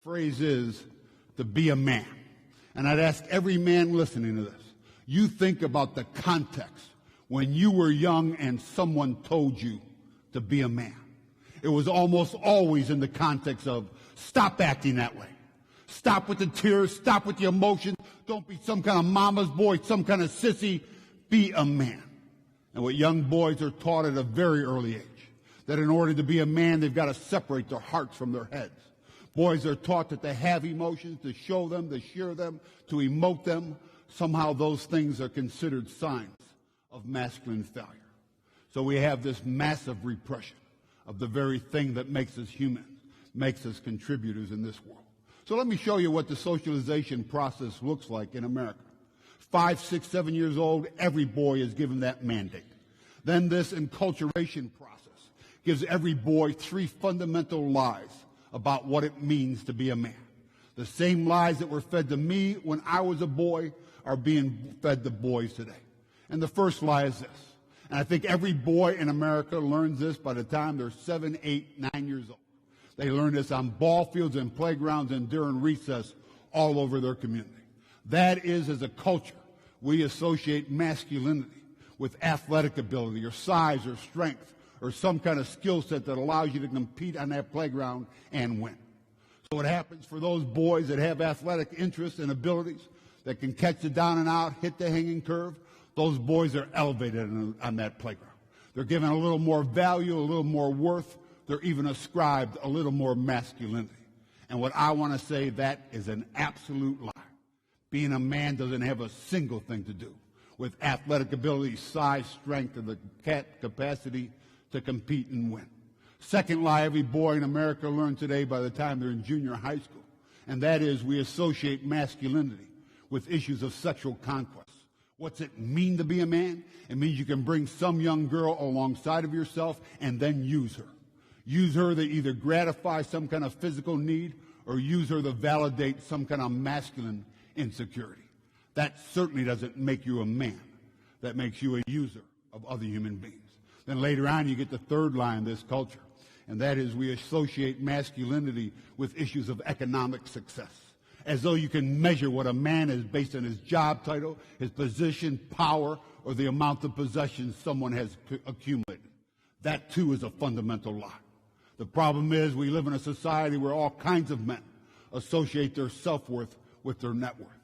Phrase is to be a man. And I'd ask every man listening to this, you think about the context when you were young and someone told you to be a man. It was almost always in the context of stop acting that way. Stop with the tears, stop with the emotions. Don't be some kind of mama's boy, some kind of sissy. Be a man. And what young boys are taught at a very early age, that in order to be a man, they've got to separate their hearts from their heads. Boys are taught that they have emotions, to show them, to share them, to emote them. Somehow those things are considered signs of masculine failure. So we have this massive repression of the very thing that makes us human, makes us contributors in this world. So let me show you what the socialization process looks like in America. 5, 6, 7 years old, every boy is given that mandate. Then this enculturation process gives every boy 3 fundamental lies about what it means to be a man. The same lies that were fed to me when I was a boy are being fed to boys today. And the first lie is this. And I think every boy in America learns this by the time they're 7, 8, 9 years old. They learn this on ball fields and playgrounds and during recess all over their community. That is, as a culture, we associate masculinity with athletic ability or size or strength or some kind of skill set that allows you to compete on that playground and win. So what happens for those boys that have athletic interests and abilities that can catch the down and out, hit the hanging curve, those boys are elevated on that playground. They're given a little more value, a little more worth. They're even ascribed a little more masculinity. And what I want to say, that is an absolute lie. Being a man doesn't have a single thing to do with athletic ability, size, strength, and the capacity to compete and win. Second lie every boy in America learns today by the time they're in junior high school, and that is we associate masculinity with issues of sexual conquest. What's it mean to be a man? It means you can bring some young girl alongside of yourself and then use her. Use her to either gratify some kind of physical need or use her to validate some kind of masculine insecurity. That certainly doesn't make you a man. That makes you a user of other human beings. Then later on, you get the third lie in this culture, and that is we associate masculinity with issues of economic success, as though you can measure what a man is based on his job title, his position, power, or the amount of possessions someone has accumulated. That, too, is a fundamental lie. The problem is we live in a society where all kinds of men associate their self-worth with their net worth.